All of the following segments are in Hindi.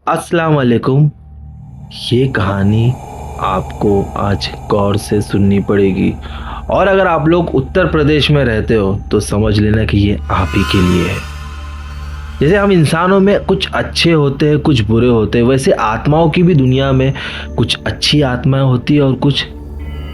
अस्सलाम वालेकुम। ये कहानी आपको आज गौर से सुननी पड़ेगी और अगर आप लोग उत्तर प्रदेश में रहते हो तो समझ लेना कि ये आप ही के लिए है। जैसे हम इंसानों में कुछ अच्छे होते हैं, कुछ बुरे होते हैं, वैसे आत्माओं की भी दुनिया में कुछ अच्छी आत्माएं होती है और कुछ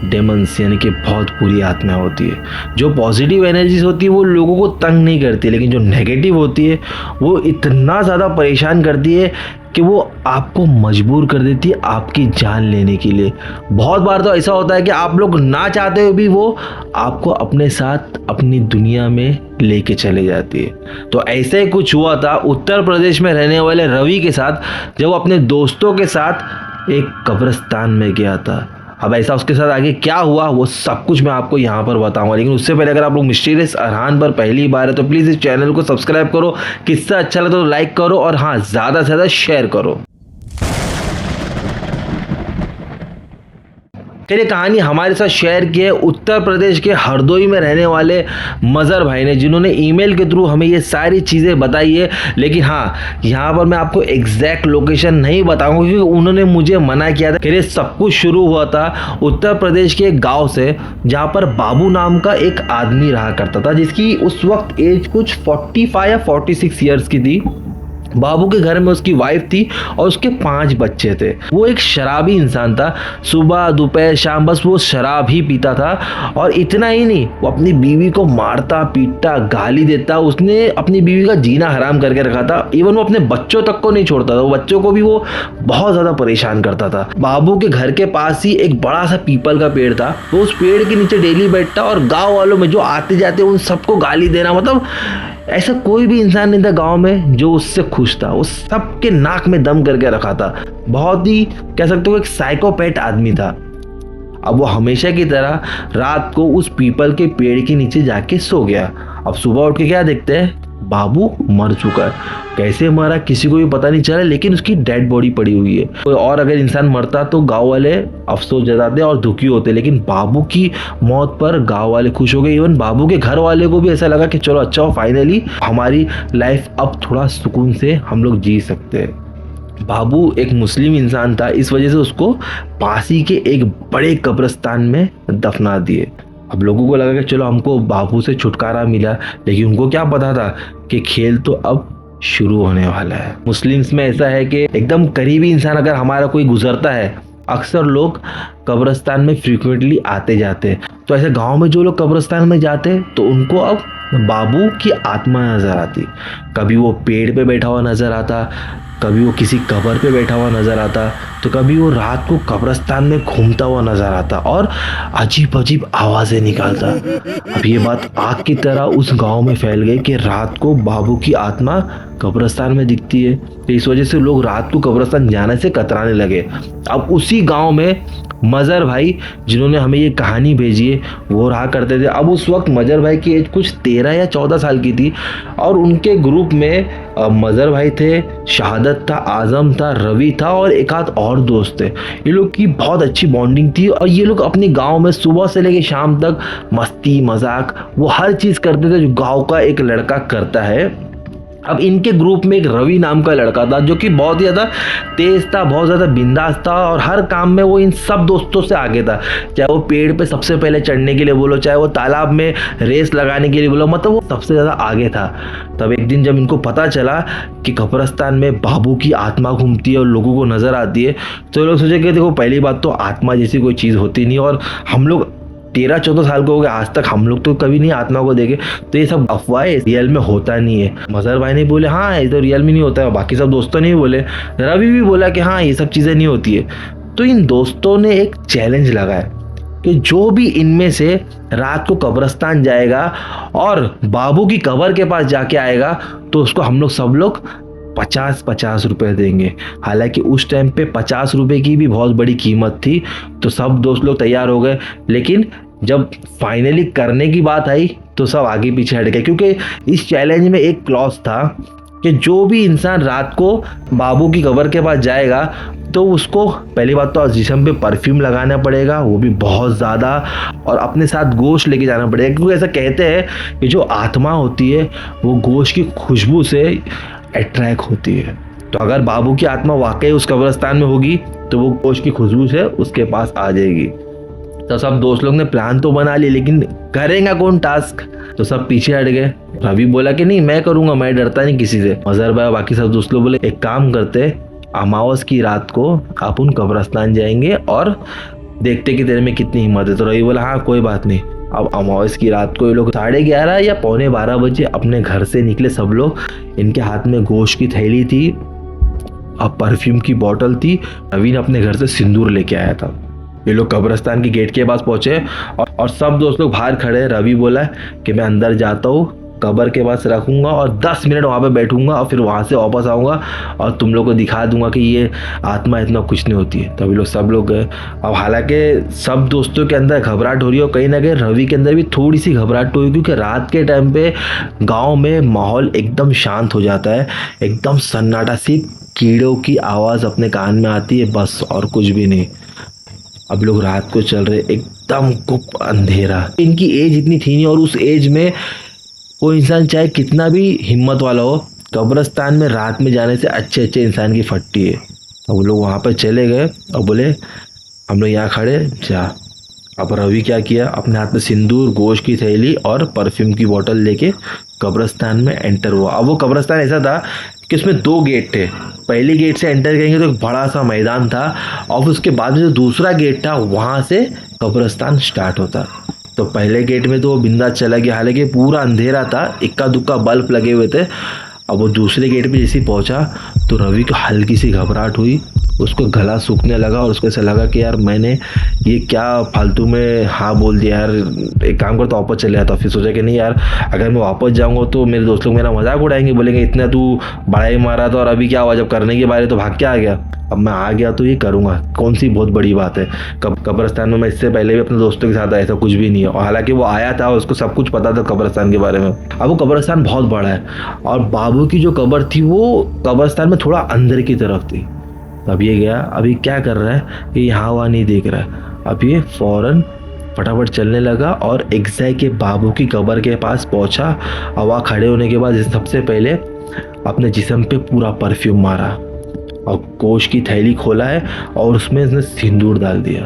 डेमंस यानी कि बहुत बुरी आत्माएं होती है। जो पॉजिटिव एनर्जीज होती है वो लोगों को तंग नहीं करती, लेकिन जो नेगेटिव होती है वो इतना ज़्यादा परेशान करती है कि वो आपको मजबूर कर देती है आपकी जान लेने के लिए। बहुत बार तो ऐसा होता है कि आप लोग ना चाहते हुए भी वो आपको अपने साथ अपनी दुनिया में लेके चले जाती है। तो ऐसे ही कुछ हुआ था उत्तर प्रदेश में रहने वाले रवि के साथ, जब वो अपने दोस्तों के साथ एक कब्रिस्तान में गया था। अब ऐसा उसके साथ आगे क्या हुआ वो सब कुछ मैं आपको यहाँ पर बताऊंगा, लेकिन उससे पहले अगर आप लोग मिस्टीरियस अरहान पर पहली बार है तो प्लीज़ इस चैनल को सब्सक्राइब करो, किस्सा अच्छा लगे तो लाइक करो और हाँ ज़्यादा से ज़्यादा शेयर करो। चलिए कहानी हमारे साथ शेयर की है उत्तर प्रदेश के हरदोई में रहने वाले मज़र भाई ने, जिन्होंने ईमेल के थ्रू हमें ये सारी चीज़ें बताई है। लेकिन हाँ, यहाँ पर मैं आपको एग्जैक्ट लोकेशन नहीं बताऊंगा क्योंकि उन्होंने मुझे मना किया था। कि सब कुछ शुरू हुआ था उत्तर प्रदेश के एक गाँव से, जहाँ पर बाबू नाम का एक आदमी रहा करता था, जिसकी उस वक्त एज कुछ 45 या 46 ईयर्स की थी। बाबू के घर में उसकी वाइफ थी और उसके 5 बच्चे थे। वो एक शराबी इंसान था, सुबह दोपहर शाम बस वो शराब ही पीता था। और इतना ही नहीं, वो अपनी बीवी को मारता पीटता गाली देता। उसने अपनी बीवी का जीना हराम करके रखा था। इवन वो अपने बच्चों तक को नहीं छोड़ता था, वो बच्चों को भी वो बहुत ज़्यादा परेशान करता था। बाबू के घर के पास ही एक बड़ा सा पीपल का पेड़ था, वो उस पेड़ के नीचे डेली बैठता और गाँव वालों में जो आते जाते उन सबको गाली देना, मतलब ऐसा कोई भी इंसान नहीं था गांव में जो उससे खुश था। वो सबके नाक में दम करके रखा था। बहुत ही कह सकते हो एक साइकोपैथ आदमी था। अब वो हमेशा की तरह रात को उस पीपल के पेड़ के नीचे जाके सो गया। अब सुबह उठ के क्या देखते हैं, बाबू मर चुका है। कैसे मरा किसी को भी पता नहीं चला, लेकिन उसकी डेड बॉडी पड़ी हुई है। कोई और अगर इंसान मरता तो गांव वाले अफसोस जताते और दुखी होते, लेकिन बाबू की मौत पर गांव वाले खुश हो गए। इवन बाबू के घर वाले को भी ऐसा लगा कि चलो अच्छा हो, फाइनली हमारी लाइफ अब थोड़ा सुकून से हम लोग जी सकते हैं। बाबू एक मुस्लिम इंसान था, इस वजह से उसको पास ही के एक बड़े कब्रिस्तान में दफना दिए। अब लोगों को लगा कि चलो हमको बाबू से छुटकारा मिला, लेकिन उनको क्या पता था कि खेल तो अब शुरू होने वाला है। मुस्लिम्स में ऐसा है कि एकदम करीबी इंसान अगर हमारा कोई गुजरता है, अक्सर लोग कब्रिस्तान में फ्रीक्वेंटली आते जाते हैं। तो ऐसे गांव में जो लोग कब्रिस्तान में जाते तो उनको अब बाबू की आत्मा नजर आती। कभी वो पेड़ पे बैठा हुआ नजर आता, कभी वो किसी कब्र पे बैठा हुआ नजर आता, तो कभी वो रात को कब्रिस्तान में घूमता हुआ नजर आता और अजीब अजीब आवाज़ें निकालता। अब ये बात आग की तरह उस गांव में फैल गई कि रात को बाबू की आत्मा कब्रिस्तान में दिखती है। तो इस वजह से लोग रात को कब्रिस्तान जाने से कतराने लगे। अब उसी गांव में मज़र भाई, जिन्होंने हमें ये कहानी भेजी है, वो रहा करते थे। अब उस वक्त मज़र भाई की एज कुछ 13 या 14 साल की थी और उनके ग्रुप में मज़र भाई थे, शहादत था, आज़म था, रवि था और एक आध और दोस्त थे। ये लोग की बहुत अच्छी बॉन्डिंग थी और ये लोग अपने गांव में सुबह से लेकर शाम तक मस्ती मजाक वो हर चीज़ करते थे जो गांव का एक लड़का करता है। अब इनके ग्रुप में एक रवि नाम का लड़का था जो कि बहुत ही ज़्यादा तेज़ था, बहुत ज़्यादा बिंदास था और हर काम में वो इन सब दोस्तों से आगे था। चाहे वो पेड़ पे सबसे पहले चढ़ने के लिए बोलो, चाहे वो तालाब में रेस लगाने के लिए बोलो, मतलब वो सबसे ज़्यादा आगे था। तब एक दिन जब इनको पता चला कि कब्रिस्तान में बाबू की आत्मा घूमती है और लोगों को नज़र आती है, तो लोग सोचे कि देखो पहली बात तो आत्मा जैसी कोई चीज़ होती नहीं और हम लोग 13-14 साल के हो गए, आज तक हम लोग तो कभी नहीं आत्मा को देखे, तो ये सब अफवाहें, रियल में होता नहीं है। मज़र भाई ने बोले हाँ ये तो रियल में नहीं होता है, बाकी सब दोस्तों ने भी बोले, रवि भी बोला कि हाँ ये सब चीज़ें नहीं होती है। तो इन दोस्तों ने एक चैलेंज लगाया कि जो भी इनमें से रात को कब्रिस्तान जाएगा और बाबू की कब्र के पास जाके आएगा तो उसको हम लोग सब लोग 50-50 रुपये देंगे। हालांकि उस टाइम पे 50 रुपये की भी बहुत बड़ी कीमत थी, तो सब दोस्त लोग तैयार हो गए। लेकिन जब फाइनली करने की बात आई तो सब आगे पीछे हट गए, क्योंकि इस चैलेंज में एक क्लॉज था कि जो भी इंसान रात को बाबू की कब्र के पास जाएगा तो उसको पहली बात तो जिस्म पे परफ्यूम लगाना पड़ेगा, वो भी बहुत ज़्यादा, और अपने साथ गोश्त लेके जाना पड़ेगा, क्योंकि ऐसा कहते हैं कि जो आत्मा होती है वो गोश्त की खुशबू से अट्रैक्ट होती है। तो अगर बाबू की आत्मा वाकई उस कब्रिस्तान में होगी तो वो गोश्त की खुशबू से उसके पास आ जाएगी। तो सब दोस्त लोग ने प्लान तो बना लिया, लेकिन करेगा कौन टास्क? तो सब पीछे हट गए। रवि बोला कि नहीं मैं करूंगा, मैं डरता नहीं किसी से। मजहर भाई बाकी सब दोस्त लोग बोले एक काम करते, अमावस की रात को अपन कब्रिस्तान जाएंगे और देखते कि तेरे में कितनी हिम्मत है। तो रवि बोला हाँ कोई बात नहीं। अब अमावस की रात को ये लोग 11:30 या 11:45 बजे अपने घर से निकले सब लोग। इनके हाथ में गोश्त की थैली थी, अब परफ्यूम की बोतल थी। नवीन अपने घर से सिंदूर लेके आया था। ये लोग कब्रिस्तान की गेट के पास पहुंचे और सब दोस्त लोग बाहर खड़े। रवि बोला कि मैं अंदर जाता हूँ, कब्र के पास रखूंगा और 10 मिनट वहाँ पे बैठूंगा और फिर वहाँ से वापस आऊँगा और तुम लोग को दिखा दूंगा कि ये आत्मा इतना कुछ नहीं होती है। तभी लोग सब लोग गए। अब हालांकि सब दोस्तों के अंदर घबराहट हो रही है और कहीं ना कहीं रवि के अंदर भी थोड़ी सी घबराहट हुई, क्योंकि रात के टाइम पे गाँव में माहौल एकदम शांत हो जाता है, एकदम सन्नाटा, सिर्फ कीड़ों की आवाज़ अपने कान में आती है बस, और कुछ भी नहीं। अब लोग रात को चल रहे, एकदम गुप अंधेरा। इनकी एज इतनी थी नहीं और उस एज में कोई इंसान चाहे कितना भी हिम्मत वाला हो, कब्रिस्तान में रात में जाने से अच्छे अच्छे इंसान की फटती है। अब लोग वहाँ पर चले गए और बोले हम लोग यहाँ खड़े जा। अब रवि क्या किया, अपने हाथ में सिंदूर, गोश्त की थैली और परफ्यूम की बोतल लेके कब्रिस्तान में एंटर हुआ। अब वो कब्रिस्तान ऐसा था कि उसमें 2 गेट थे। पहली गेट से एंटर करेंगे तो एक बड़ा सा मैदान था और उसके बाद में जो दूसरा गेट था वहाँ से कब्रिस्तान स्टार्ट होता। तो पहले गेट में तो वो बिंदास चला गया, हालांकि पूरा अंधेरा था, इक्का दुक्का बल्ब लगे हुए थे। अब वो दूसरे गेट पे जैसे पहुंचा तो रवि को हल्की सी घबराहट हुई, उसको गला सूखने लगा और उसको ऐसा लगा कि यार मैंने ये क्या फालतू में हाँ बोल दिया यार, एक काम कर तो वापस चले जाता। फिर सोचा कि नहीं यार, अगर मैं वापस जाऊंगा तो मेरे दोस्त लोग मेरा मजाक उड़ाएंगे, बोलेंगे इतना तू बड़ा ही मारा था और अभी क्या हुआ, जब करने के बारे तो भाग के आ गया। अब मैं आ गया तो ये करूँगा, कौन सी बहुत बड़ी बात है। कब्रिस्तान में मैं इससे पहले भी अपने दोस्तों के साथ आया था, कुछ भी नहीं है। और हालांकि वो आया था, उसको सब कुछ पता था कब्रिस्तान के बारे में। अब वो कब्रिस्तान बहुत बड़ा है और बाबू की जो कब्र थी वो कब्रिस्तान में थोड़ा अंदर की तरफ थी। अब ये गया, अभी क्या कर रहा है, ये यहाँ वहाँ नहीं देख रहा है। अब ये फौरन फटाफट चलने लगा और एग्जैक्ट के बाबू की कब्र के पास पहुंचा। और वहाँ खड़े होने के बाद सबसे पहले अपने जिस्म पे पूरा परफ्यूम मारा और गोश्त की थैली खोला है और उसमें इसने सिंदूर डाल दिया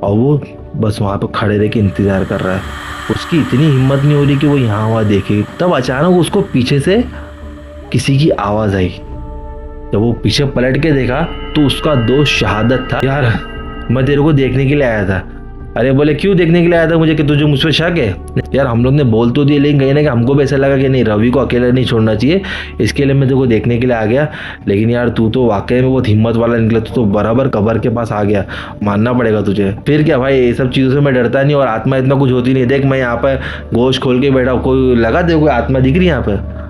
और वो बस वहाँ पे खड़े रह के इंतज़ार कर रहा है। उसकी इतनी हिम्मत नहीं हो रही कि वो यहाँ वहाँ देखे। तब अचानक उसको पीछे से किसी की आवाज़ आई। जब वो पीछे पलट के देखा तो उसका दोस्त शहादत था। यार मैं तेरे को देखने के लिए आया था। अरे बोले क्यों देखने के लिए आया था मुझे, कि तुझे मुझ पर शक है? यार हम लोग ने बोल तो दिया, लेकिन कहीं ना कहीं हमको भी ऐसा लगा कि नहीं, रवि को अकेला नहीं छोड़ना चाहिए, इसके लिए मैं तेरे को देखने के लिए आ गया। लेकिन यार तू तो वाकई में बहुत हिम्मत वाला निकला, तू तो बराबर कब्र के पास आ गया, मानना पड़ेगा तुझे। फिर क्या भाई, ये सब चीज़ों से मैं डरता नहीं और आत्मा इतना कुछ होती नहीं। देख मैं यहाँ पर गोश्त खोल के बैठा, कोई लगा दे, कोई आत्मा दिख रही है यहाँ पर?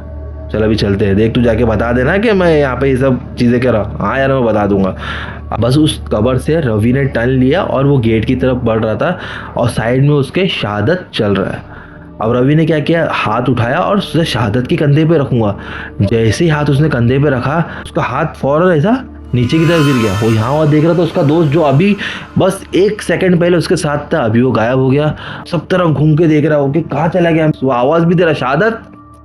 चल अभी चलते हैं, देख तू जाके बता देना कि मैं यहाँ पे ये सब चीज़ें कर रहा हूँ। हाँ यार मैं बता दूंगा। बस उस कब्र से रवि ने टर्न लिया और वो गेट की तरफ बढ़ रहा था और साइड में उसके शहादत चल रहा है। अब रवि ने क्या किया, हाथ उठाया और उसे शहादत के कंधे पे रखूंगा। जैसे ही हाथ उसने कंधे पे रखा, उसका हाथ फौरन ऐसा नीचे की तरफ गिर गया। वो यहाँ वहाँ देख रहा था, उसका दोस्त जो अभी बस 1 सेकंड पहले उसके साथ था, अभी वो गायब हो गया। सब तरफ घूम के देख रहा हो कि कहाँ चला गया। वो आवाज़ भी दे रहा शहादत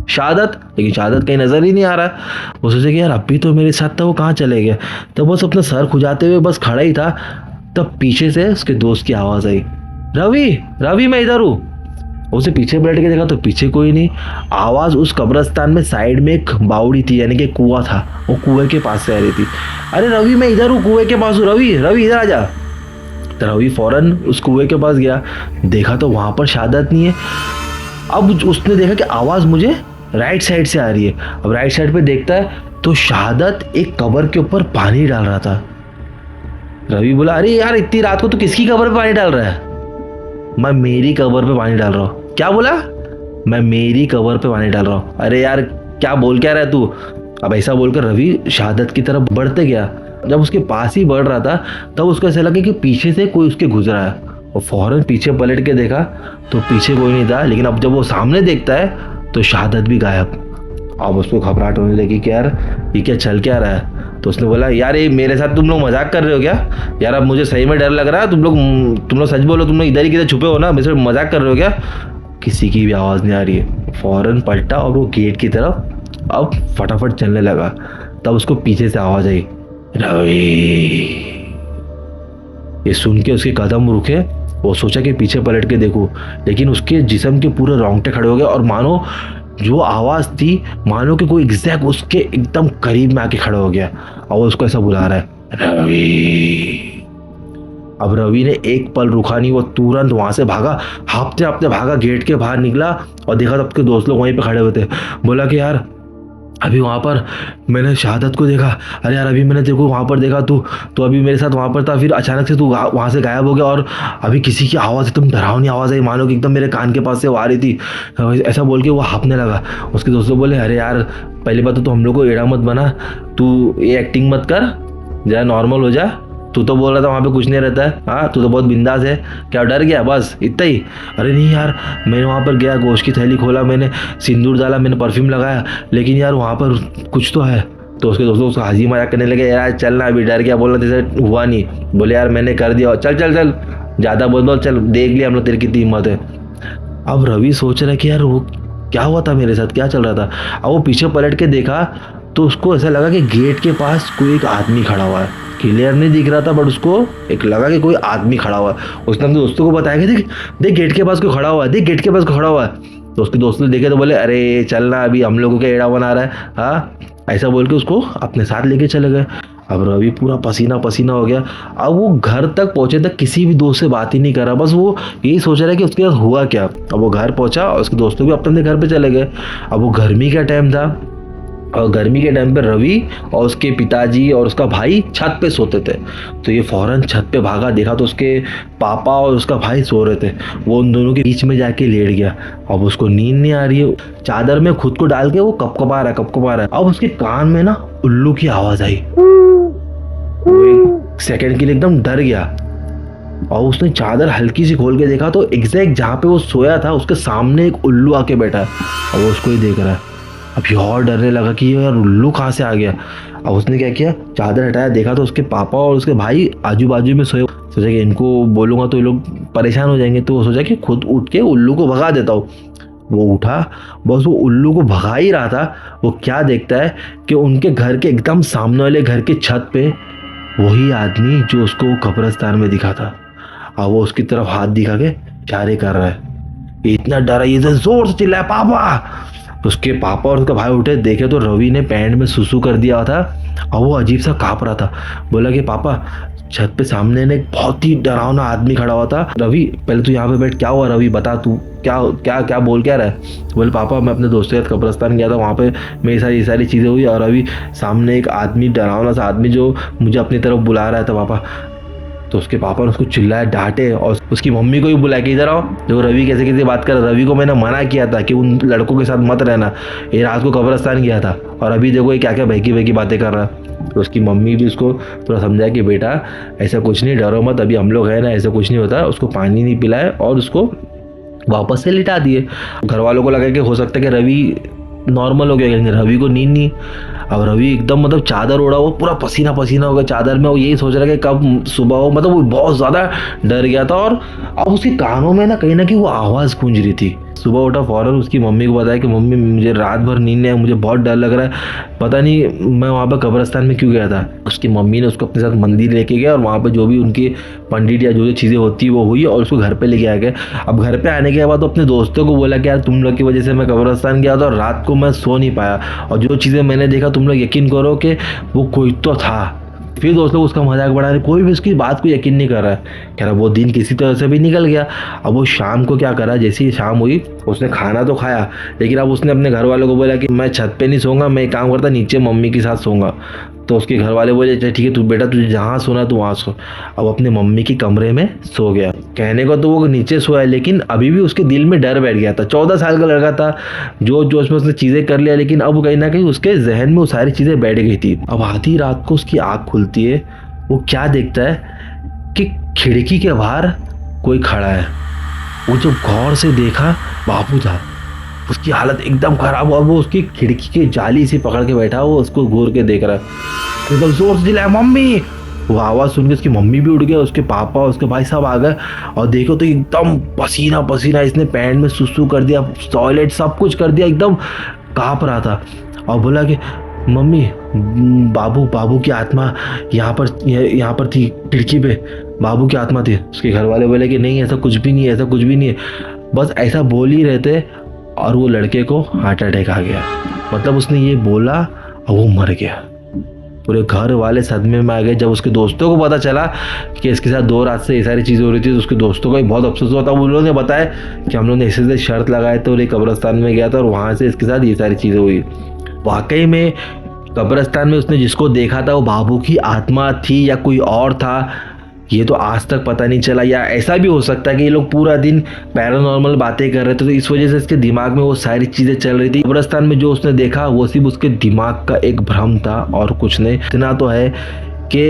शहादत, लेकिन शहादत कहीं नजर ही नहीं आ रहा। वो सोचे कि यार अभी तो मेरे साथ था, वो कहाँ चले गया। तब बस अपना सर खुजाते हुए बस खड़ा ही था, तब पीछे से उसके दोस्त की आवाज़ आई, रवि रवि मैं इधर हूँ। उसे पीछे बैठ के देखा तो पीछे कोई नहीं। आवाज़ उस कब्रिस्तान में साइड में एक बावड़ी थी, यानी कि कुआं था, वो कुएं के पास से आ रही थी। अरे रवि मैं इधर हूँ, कुएं के पास हूँ, रवि रवि इधर आ जा। तो रवि फौरन उस कुएं के पास गया, देखा तो वहाँ पर शहादत नहीं है। अब उसने देखा कि आवाज़ मुझे राइट साइड से आ रही है। अब राइट साइड पे देखता है तो शहादत एक कब्र के ऊपर पानी डाल रहा था। रवि बोला अरे यार इतनी रात को तो किसकी कब्र पे पानी डाल रहा है? मैं मेरी कब्र पे पानी डाल रहा हूँ। क्या बोला? मैं मेरी कब्र पे पानी डाल रहा हूँ। अरे यार क्या बोल क्या रहा है तू? अब ऐसा बोलकर रवि शहादत की तरफ बढ़ते गया। जब उसके पास ही बढ़ रहा था तब उसको ऐसा लगा कि पीछे से कोई उसके गुजरा है। और फौरन पीछे पलट के देखा तो पीछे कोई नहीं था। लेकिन अब जब वो सामने देखता है तो शहादत भी गायब। अब उसको घबराहट होने लगी कि यार ये क्या चल क्या रहा है। तो उसने बोला यार ये मेरे साथ तुम लोग मजाक कर रहे हो क्या? यार अब मुझे सही में डर लग रहा है। तुम लोग सच बोलो, तुम लोग इधर ही किधर छुपे हो ना, मेरे से मजाक कर रहे हो क्या? किसी की भी आवाज़ नहीं आ रही है। फौरन पलटा और वो गेट की तरफ अब फटाफट चलने लगा। तब उसको पीछे से आवाज आई, रवि। ये सुन के उसके कदम रुके। वो सोचा कि पीछे पलट के देखूं, लेकिन उसके जिस्म के पूरे रोंगटे खड़े हो गए और मानो जो आवाज थी, मानो कि कोई एग्जैक्ट उसके एकदम करीब में आके खड़ा हो गया और वो उसको ऐसा बुला रहा है, रवि। अब रवि ने एक पल रुका नहीं, वो तुरंत वहां से भागा, हाँफते हाँफते भागा, गेट के बाहर निकला और देखा तब के दोस्त लोग वहीं पे खड़े हुए थे। बोला कि यार अभी वहाँ पर मैंने शहादत को देखा। अरे यार अभी मैंने तेरे को वहाँ पर देखा, तू अभी मेरे साथ वहाँ पर था, फिर अचानक से तू वहाँ से गायब हो गया और अभी किसी की आवाज़ एकदम डरावनी आवाज़ आई, मानो कि एकदम मेरे कान के पास से वो आ रही थी। ऐसा बोल के वो हाँफने लगा। उसके दोस्तों बोले, अरे यार पहली बात तो हम लोग को एड़ा मत बना, तू ये एक्टिंग मत कर, जरा नॉर्मल हो जा। तू तो बोल रहा था वहाँ पे कुछ नहीं रहता है, हाँ तू तो बहुत बिंदास है, क्या डर गया बस इतना ही? अरे नहीं यार, मैंने वहाँ पर गया, गोश्त की थैली खोला, मैंने सिंदूर डाला, मैंने परफ्यूम लगाया, लेकिन यार वहाँ पर कुछ तो है। तो उसके दोस्तों उसको हंसी मजाक करने लगे, यार चलना अभी, डर गया, बोलना जैसे हुआ नहीं। बोले यार मैंने कर दिया, चल चल चल, ज़्यादा बोल, चल देख लिया हम लोग तेरी कितनी हिम्मत है। अब रवि सोच रहा है कि यार वो क्या हुआ था मेरे साथ, क्या चल रहा था। अब वो पीछे पलट के देखा तो उसको ऐसा लगा कि गेट के पास कोई एक आदमी खड़ा हुआ है। क्लियर नहीं दिख रहा था बट उसको एक लगा कि कोई आदमी खड़ा हुआ है। उसने अपने दोस्तों को बताया कि देख देख गेट के पास कोई खड़ा हुआ है, देख गेट के पास कोई खड़ा हुआ है। तो उसके दोस्त ने देखे तो बोले, अरे चलना अभी, हम लोगों का एड़ा बना रहा है, हाँ ऐसा बोल के उसको अपने साथ लेके चले गए। अब रवि पूरा पसीना पसीना हो गया। अब वो घर तक पहुंचे तक किसी भी दोस्त से बात ही नहीं कर रहा, बस वो यही सोच रहा है कि उसके साथ हुआ क्या। अब वो घर पहुंचा और उसके दोस्तों भी अपने घर पे चले गए। अब वो गर्मी का टाइम था और गर्मी के टाइम पे रवि और उसके पिताजी और उसका भाई छत पे सोते थे। तो ये फौरन छत पे भागा, देखा तो उसके पापा और उसका भाई सो रहे थे। वो उन दोनों के बीच में जाके लेट गया। अब उसको नींद नहीं आ रही है, चादर में खुद को डाल के वो कपकपा रहा है। अब उसके कान में ना उल्लू की आवाज आई। वो एक सेकंड के लिए एकदम डर गया और उसने चादर हल्की सी खोल के देखा तो एग्जैक्ट जहाँ पे वो सोया था उसके सामने एक उल्लू आके बैठा है और वो उसको ही देख रहा है। अब और डरने लगा कि यार उल्लू कहाँ से आ गया। अब उसने क्या किया, चादर हटाया, देखा तो उसके पापा और उसके भाई आजू बाजू में सोए। सोचा कि इनको बोलूँगा तो ये लोग परेशान हो जाएंगे, तो वो सोचा कि खुद उठ के उल्लू को भगा देता हूँ। वो उठा, बस वो उल्लू को भगा ही रहा था, वो क्या देखता है कि उनके घर के एकदम सामने वाले घर के छत पे वही आदमी जो उसको कब्रिस्तान में दिखा था। अब वो उसकी तरफ हाथ दिखा के इशारे कर रहा है। इतना डरा, ये जोर से चिल्लाया, पापा। उसके पापा और उसका भाई उठे, देखे तो रवि ने पैंट में सुसु कर दिया था और वो अजीब सा काँप रहा था। बोला कि पापा छत पे सामने ने एक बहुत ही डरावना आदमी खड़ा हुआ था। रवि पहले तू यहाँ पे बैठ, क्या हुआ रवि, बता तू क्या क्या क्या बोल क्या रहा है। बोले पापा मैं अपने दोस्तों के साथ कब्रिस्तान गया था, वहाँ पे मेरी सारी ये सारी चीज़ें हुई और अभी सामने एक आदमी, डरावना सा आदमी जो मुझे अपनी तरफ बुला रहा था पापा। तो उसके पापा ने उसको चिल्लाया, डांटे और उसकी मम्मी को भी बुलाया कि इधर आओ, देखो रवि कैसे कैसे बात कर। रवि को मैंने मना किया था कि उन लड़कों के साथ मत रहना, ये रात को कब्रिस्तान गया था और अभी देखो ये क्या क्या बहकी बहकी बातें कर रहा है। तो उसकी मम्मी भी उसको थोड़ा समझाया कि बेटा ऐसा कुछ नहीं, डरो मत, अभी हम लोग हैं ना, ऐसा कुछ नहीं होता। उसको पानी नहीं पिलाए और उसको वापस से लिटा दिए। घर वालों को लगा कि हो सकता है कि रवि नॉर्मल हो गया, लेकिन रवि को नींद नहीं। अब रवि एकदम मतलब चादर ओढ़ा, वो पूरा पसीना पसीना हो गया चादर में। वो यही सोच रहा है कि कब सुबह हो, मतलब वो बहुत ज़्यादा डर गया था। और अब उसके कानों में ना कहीं वो आवाज़ गूंज रही थी। सुबह उठा, फौरन उसकी मम्मी को बताया कि मम्मी मुझे रात भर नींद नहीं आई, मुझे बहुत डर लग रहा है, पता नहीं मैं वहाँ पर कब्रिस्तान में क्यों गया था। उसकी मम्मी ने उसको अपने साथ मंदिर लेके गया और वहाँ पर जो भी उनके पंडित या जो जो चीज़ें होती वो हुई और उसको घर पे लेके आ गए। अब घर पे आने के बाद तो अपने दोस्तों को बोला कि यार तुम लोग की वजह से मैं कब्रिस्तान गया था और रात को मैं सो नहीं पाया और जो चीज़ें मैंने देखा तुम लोग यकीन करो कि वो कोई तो था। फिर दोस्त लोग उसका मजाक बढ़ा रहे, कोई भी उसकी बात को यकीन नहीं कर रहा है। कह रहा वो दिन किसी तरह से भी निकल गया। अब वो शाम को क्या करा, जैसे ही शाम हुई उसने खाना तो खाया, लेकिन अब उसने अपने घर वालों को बोला कि मैं छत पे नहीं सोऊंगा, मैं एक काम करता नीचे मम्मी के साथ सोऊंगा। तो उसके घर वाले बोले ठीक है, तू बेटा तुझे जहाँ सोना तू वहाँ सो। अब अपने मम्मी के कमरे में सो गया। कहने को तो वो नीचे सोया, लेकिन अभी भी उसके दिल में डर बैठ गया था। 14 साल का लड़का था, जो जोश में उसने चीज़ें कर लिया, लेकिन अब कहीं ना कहीं उसके जहन में वो सारी चीज़ें बैठ गई थी। अब आधी रात को उसकी आँख खुलती है, वो क्या देखता है कि खिड़की के बाहर कोई खड़ा है। वो जब गौर से देखा, बाबू था। उसकी हालत एकदम खराब हुआ, वो उसकी खिड़की के जाली से पकड़ के बैठा, वो उसको घूर के देख रहा है। एकदम जोर से चिल्लाया मम्मी। वो आवाज़ सुन के उसकी मम्मी भी उठ गई, उसके पापा उसके भाई सब आ गए और देखो तो एकदम पसीना पसीना, इसने पैंट में सुसु कर दिया, टॉयलेट सब कुछ कर दिया, एकदम काँप रहा था। और बोला कि मम्मी बाबू बाबू की आत्मा यहाँ पर थी, खिड़की पे बाबू की आत्मा थी। उसके घर वाले बोले कि नहीं ऐसा कुछ भी नहीं है, ऐसा कुछ भी नहीं है, बस ऐसा बोल ही रहे थे और वो लड़के को हार्ट अटैक आ गया। मतलब उसने ये बोला और वो मर गया। पूरे घर वाले सदमे में आ गए। जब उसके दोस्तों को पता चला कि इसके साथ 2 रात से ये सारी चीज़ें हो रही थी तो उसके दोस्तों का भी बहुत अफसोस हुआ था। उन लोगों ने बताया कि हम लोग ने ऐसे शर्त लगाए थे और एक कब्रिस्तान में गया था और वहाँ से इसके साथ ये सारी चीज़ें हुई। वाकई में कब्रिस्तान में उसने जिसको देखा था वो बाबू की आत्मा थी या कोई और था, ये तो आज तक पता नहीं चला। या ऐसा भी हो सकता है कि ये लोग पूरा दिन पैरानॉर्मल बातें कर रहे थे तो इस वजह से इसके दिमाग में वो सारी चीज़ें चल रही थी। कब्रिस्तान में जो उसने देखा वो सिर्फ उसके दिमाग का एक भ्रम था और कुछ नहीं। इतना तो है कि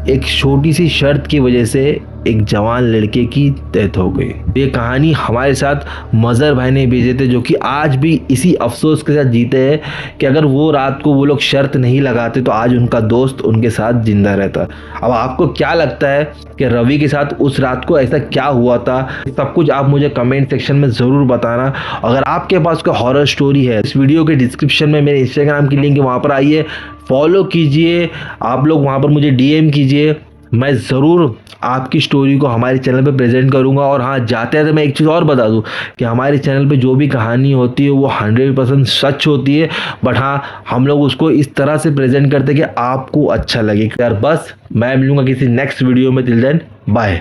एक छोटी सी शर्त की वजह से एक जवान लड़के की डेथ हो गई। ये कहानी हमारे साथ मज़र भाई ने भेजे थे, जो कि आज भी इसी अफसोस के साथ जीते हैं कि अगर वो रात को वो लोग शर्त नहीं लगाते तो आज उनका दोस्त उनके साथ जिंदा रहता। अब आपको क्या लगता है कि रवि के साथ उस रात को ऐसा क्या हुआ था? सब कुछ आप मुझे कमेंट सेक्शन में ज़रूर बताना। अगर आपके पास कोई हॉरर स्टोरी है, इस वीडियो के डिस्क्रिप्शन में मेरे इंस्टाग्राम की लिंक है, वहाँ पर आइए, फॉलो कीजिए, आप लोग वहाँ पर मुझे DM कीजिए। मैं ज़रूर आपकी स्टोरी को हमारे चैनल पे प्रेजेंट करूंगा। और हाँ, जाते हैं तो मैं एक चीज़ और बता दूं कि हमारे चैनल पे जो भी कहानी होती है वो 100% सच होती है, बट हाँ हम लोग उसको इस तरह से प्रेजेंट करते हैं कि आपको अच्छा लगे यार। बस मैं मिलूंगा किसी नेक्स्ट वीडियो में। Till then bye.